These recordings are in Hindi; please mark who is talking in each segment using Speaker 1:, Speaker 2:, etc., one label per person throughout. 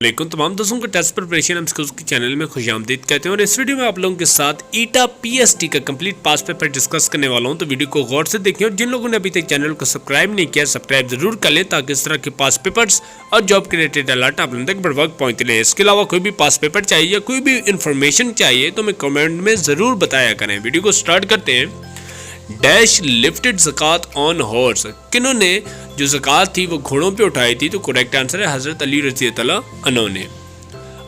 Speaker 1: लेकिन तमाम दोस्तों को टेस्ट प्रिपरेशन हम स्कूल के चैनल में खुशामदीद कहते हैं और इस वीडियो में आप लोगों के साथ ईटा पीएसटी का कंप्लीट पास पेपर डिस्कस करने वाला हूं। तो वीडियो को गौर से देखें और जिन लोगों ने अभी तक चैनल को सब्सक्राइब नहीं किया सब्सक्राइब जरूर कर लें ताकि इस तरह के पास पेपर्स और जॉब के रिलेटेड अलर्ट आप लोगों तक बर वक्त पहुँचते रहे। इसके अलावा कोई भी पास पेपर चाहिए या कोई भी इन्फॉर्मेशन चाहिए तो हमें कमेंट में ज़रूर बताया करें। वीडियो को स्टार्ट करते हैं। डैश लिफ्टेड ज़कात ऑन हॉर्स, किन्हों ने जो ज़कात थी वो घोड़ों पे उठाई थी? तो करेक्ट आंसर है हज़रत अली रज़ी अल्लाह अन्हु ने।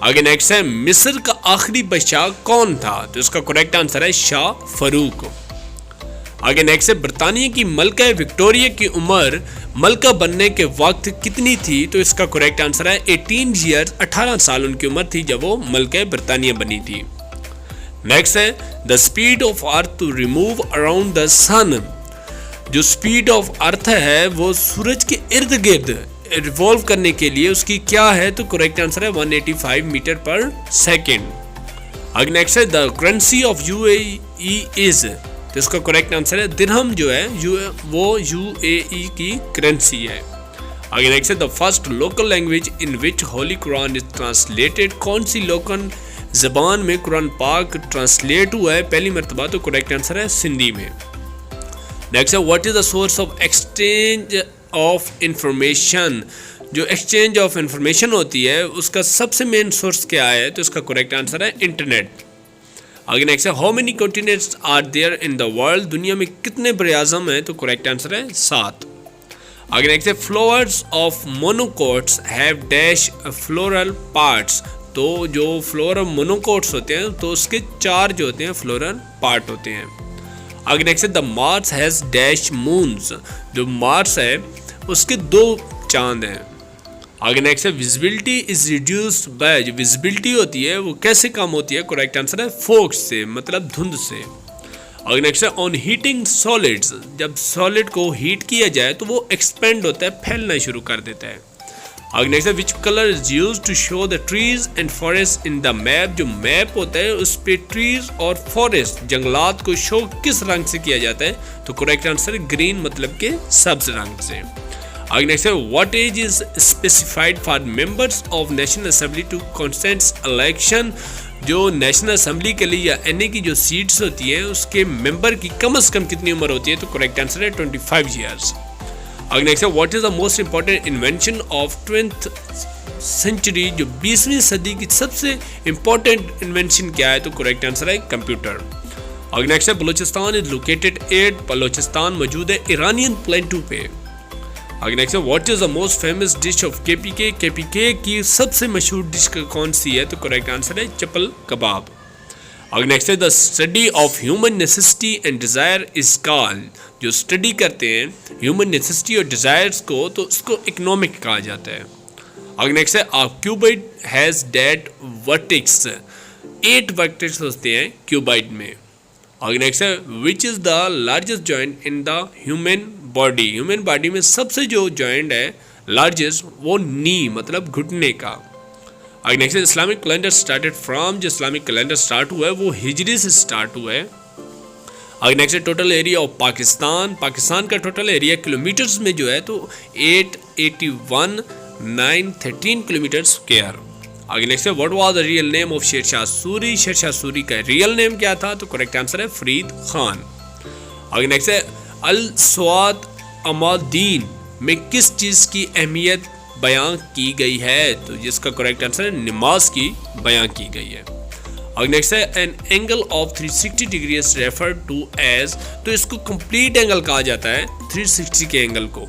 Speaker 1: आगे नेक्स्ट है मिस्र का आखिरी बादशाह कौन था? तो इसका करेक्ट आंसर है शाह फरूक। आगे नेक्स्ट है बरतानिया की मलका विक्टोरिया की उम्र मलका बनने के वक्त कितनी थी? तो इसका करेक्ट आंसर है 18 ईयर्स, 18 साल उनकी उम्र थी जब वो मलका बरतानिया बनी थी। नेक्स्ट है the speed of earth to revolve around the sun, जो स्पीड ऑफ अर्थ है वो सूरज के इर्द गिर्द रिवॉल्व करने के लिए उसकी क्या है? तो करेक्ट आंसर है 185 मीटर पर सेकेंड। आगे नेक्स्ट है the currency of UAE is, तो इसका करेक्ट आंसर है दिरहम जो है वो यूएई की करेंसी है। आगे नेक्स्ट है the first local language in which Holi Quran is translated, कौन सी लोकल ज़बान में कुरान पाक ट्रांसलेट हुआ है पहली मरतबा? तो करेक्ट आंसर है सिंधी में। नेक्स्ट है what is the source of exchange of information, जो एक्सचेंज ऑफ इंफॉर्मेशन होती है उसका सबसे मेन सोर्स क्या है? तो इसका करेक्ट आंसर है इंटरनेट। आगे नेक्स्ट है how many continents are there in the world, दुनिया में कितने बरे-आज़म हैं? तो करेक्ट आंसर है 7। आगे नेक्स्ट है flowers of monocots have dash floral parts, तो जो फ्लोरल मोनोकोट्स होते हैं तो उसके 4 जो होते हैं फ्लोरल पार्ट होते हैं। आगे नेक्स्ट है the Mars has dash moons, जो मार्स है उसके 2 चांद हैं। आगे नेक्स्ट है विजिबिलिटी इज रिड्यूस्ड बाय, जो विजिबिलिटी होती है वो कैसे कम होती है? करेक्ट आंसर है फॉग से, मतलब धुंध से। आगे नेक्स्ट है ऑन हीटिंग सॉलिड्स, जब सॉलिड को हीट किया जाए तो वो एक्सपेंड होता है, फैलना शुरू कर देता है। आगे नेक्स्ट है which colour is used to show the trees and forest in the map, जो मैप होता है उस पे ट्रीज और फॉरेस्ट जंगलात को शो किस रंग से किया जाता है? तो करेक्ट आंसर है ग्रीन, मतलब के सब्ज रंग से। आगे नेक्स्ट है what age is specified for members of national assembly to constant election, जो नेशनल असेंबली के लिए या एनए की जो सीट्स होती हैं उसके मेंबर की कम से कम कितनी उम्र होती है? तो करेक्ट आंसर है 25 ईयर्स। आगे नेक्स्ट है what is the most important invention of 20th century, जो 20वीं सदी की सबसे इंपॉर्टेंट इन्वेंशन क्या है? तो करेक्ट आंसर है कंप्यूटर। आगे नेक्स्ट है Balochistan is located at, Balochistan मौजूद है ईरानियन प्लेटू पे। आगे नेक्स्ट है what is the most famous dish of KPK, KPK की सबसे मशहूर डिश कौन सी है? तो करेक्ट आंसर है चपल कबाब। आगे नेक्स्ट है the study of human necessity and desire is called, जो स्टडी करते हैं ह्यूमन नेसेसिटी और डिज़ायर्स को तो उसको इकोनॉमिक कहा जाता है। आगे नेक्स्ट है a cuboid has that vertex, 8 vertex होते हैं क्यूबाइड में। आगे नेक्स्ट है which is the largest joint in the human body, human body में सबसे जो जॉइंट है लार्जेस्ट वो नी, मतलब घुटने का। आगे next Islamic calendar started from, जो इस्लामिक कैलेंडर स्टार्ट हुआ है वो हिजरी से स्टार्ट हुआ है। आगे next total area of Pakistan, Pakistan का टोटल एरिया किलोमीटर्स में जो है तो 881,913 किलोमीटर स्क्वायर। आगे नेक्स्ट है what was the real name of Sher Shah Suri, Sher Shah Suri का रियल नेम क्या था? तो करेक्ट आंसर है फरीद खान। आगे नेक्स्ट है अल स्वात अमादीन में किस चीज़ की अहमियत बयां की गई है? तो जिसका करेक्ट आंसर है नमाज की बयां की गई है। आगे नेक्स्ट है an angle of 360 degree is refer to as, तो इसको कंप्लीट एंगल कहा जाता है 360 के एंगल को।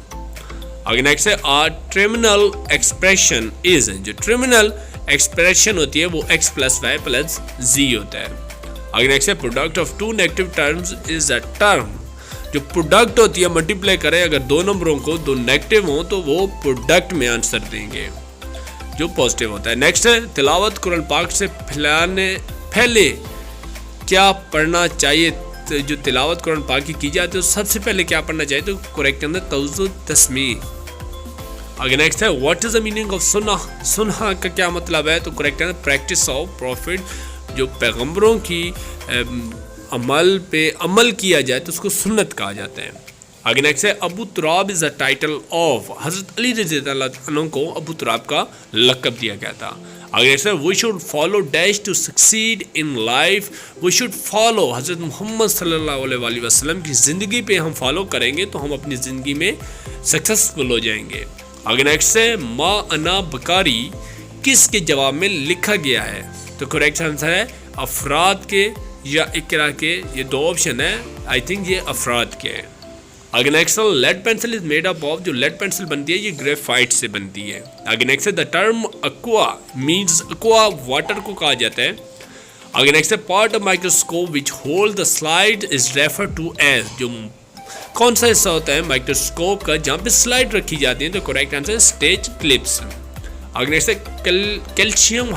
Speaker 1: आगे नेक्स्ट है आ टर्मिनल एक्सप्रेशन इज, जो टर्मिनल एक्सप्रेशन होती है वो x + y + z होता है। आगे नेक्स्ट है product of 2 negative terms is a term, जो प्रोडक्ट होती है मल्टीप्लाई करें अगर 2 नंबरों को 2 नेगेटिव हो तो वो प्रोडक्ट में आंसर देंगे जो पॉजिटिव होता है। नेक्स्ट है तिलावत कुरान पाक से पहले क्या पढ़ना चाहिए? तो जो तिलावत कुरान पाक की जाती है तो सबसे पहले क्या पढ़ना चाहिए? तो करेक्ट आंसर तवज्जो तस्मीह। आगे नेक्स्ट है what is the meaning of सुन्नह, सुन्नह का क्या मतलब है? तो correct answer practice of prophet, जो पैगंबरों की अमल पे अमल किया जाए तो उसको सुन्नत कहा जाता है। आगे नेक्स्ट है Abu Turab is the title of, हज़रत अली रज़ी अल्लाह अन्हु को अबू तुराब का लक़ब दिया गया था। आगे नेक्स्ट है we should follow dash to succeed in life, we should follow हज़रत मोहम्मद सल्लल्लाहु अलैहि वसल्लम की ज़िंदगी पे हम फॉलो करेंगे तो हम अपनी ज़िंदगी में सक्सेसफुल हो जाएंगे। आगे नेक्स्ट है मा अना बकारी किसके जवाब में लिखा गया है, तो करेक्ट आंसर है अफराद के या इकरा के, ये दो ऑप्शन है, आई थिंक ये अफराद के हैं। आगे next lead pencil is made up of, जो लेड पेंसिल बनती है ये ग्रेफाइट से बनती है। आगे नेक्स्ट है the term aqua means, aqua water को कहा जाता है। आगे नेक्स्ट है part of microscope which hold the slide is refer to as, जो कौन सा हिस्सा होता है माइक्रोस्कोप का जहाँ पे स्लाइड रखी जाती है, तो करेक्ट आंसर है स्टेज क्लिप्स। आगे नेक्स्ट है calcium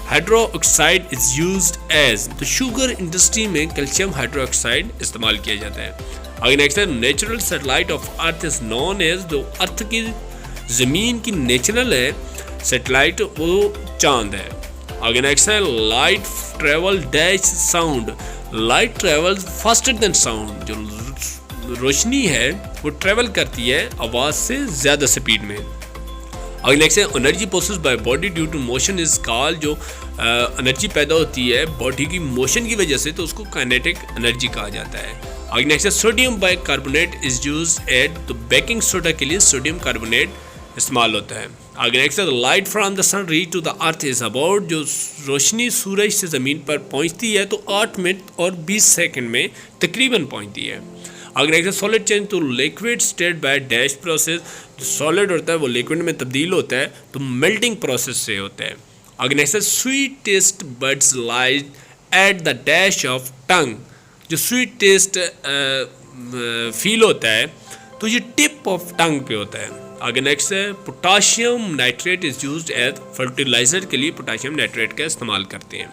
Speaker 1: hydroxide is used as, तो शुगर इंडस्ट्री में कैल्शियम हाइड्रोक्साइड इस्तेमाल किया जाता है। आगे नेक्स्ट है natural satellite of earth is known as, जो अर्थ की ज़मीन की नेचुरल है सैटेलाइट वो चांद है। आगे नेक्स्ट है light travel dash sound, light travel faster than sound, जो रोशनी है वो ट्रेवल करती है आवाज़ से ज़्यादा स्पीड में। आगे नेक्स्ट है energy process by body due to motion is called, जो एनर्जी पैदा होती है बॉडी की मोशन की वजह से तो उसको काइनेटिक एनर्जी कहा जाता है। आगे नेक्स्ट है sodium bicarbonate is use at, तो बेकिंग सोडा के लिए सोडियम कार्बोनेट इस्तेमाल होता है। आगे नेक्स्ट है light from the sun reach to the earth is about, जो रोशनी सूरज से ज़मीन पर पहुंचती है तो 8 मिनट और 20 सेकंड में तकरीबन पहुंचती है। आगे नेक्स्ट है solid change to liquid state by dash process, जो सॉलिड होता है वो लिक्विड में तब्दील होता है तो मेल्टिंग प्रोसेस से होता है। आगे नेक्स्ट है sweet taste buds lies at the dash of tongue, जो स्वीट टेस्ट फील होता है तो ये टिप ऑफ टंग पे होता है। आगे नेक्स्ट है potassium nitrate is used as fertiliser, के लिए पोटाशियम नाइट्रेट का इस्तेमाल करते हैं।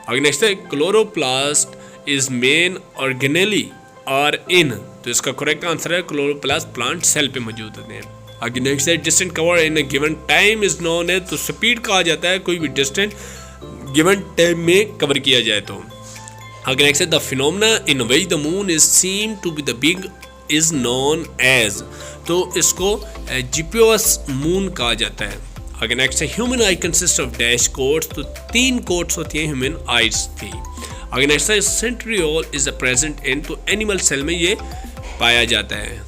Speaker 1: आगे नेक्स्ट है क्लोरोप्लास्ट इज मेन ऑर्गेनेली और इन, तो इसका करेक्ट आंसर है क्लोरोप्लास्ट प्लांट सेल पे मौजूद होते हैं। आगे नेक्स्ट है distance cover in a given time is known है, तो स्पीड कहा जाता है कोई भी डिस्टेंस गिवन टाइम में कवर किया जाए तो। आगे नेक्स्ट है the phenomena in which the moon is seem to be the big is known as, तो इसको जिपियस मून कहा जाता है। आगे नेक्स्ट है human I consist of dash quotes, तो 3 कोट्स होती हैं ह्यूमन आइज की। आगे नेक्स्ट है centriole is a present in, तो एनिमल सेल में ये पाया जाता है।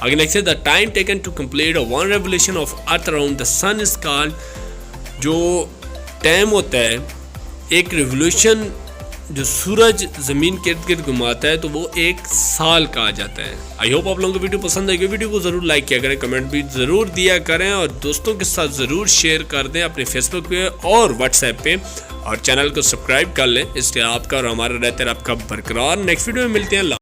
Speaker 1: आगे नेक्स्ट है the time taken to complete one revolution of earth around the sun is called, जो टाइम होता है एक रेवोल्यूशन जो सूरज ज़मीन के इर्द गिर्द घुमाता है तो वो 1 साल कहा जाता है। आई होप आप लोगों को वीडियो पसंद आएगी, वीडियो को ज़रूर लाइक किया करें, कमेंट भी ज़रूर दिया करें और दोस्तों के साथ ज़रूर शेयर कर दें अपने फेसबुक पे और व्हाट्सएप पे, और चैनल को सब्सक्राइब कर लें, इसलिए आपका और हमारा रहता है आपका बरकरार। नेक्स्ट वीडियो में मिलते हैं।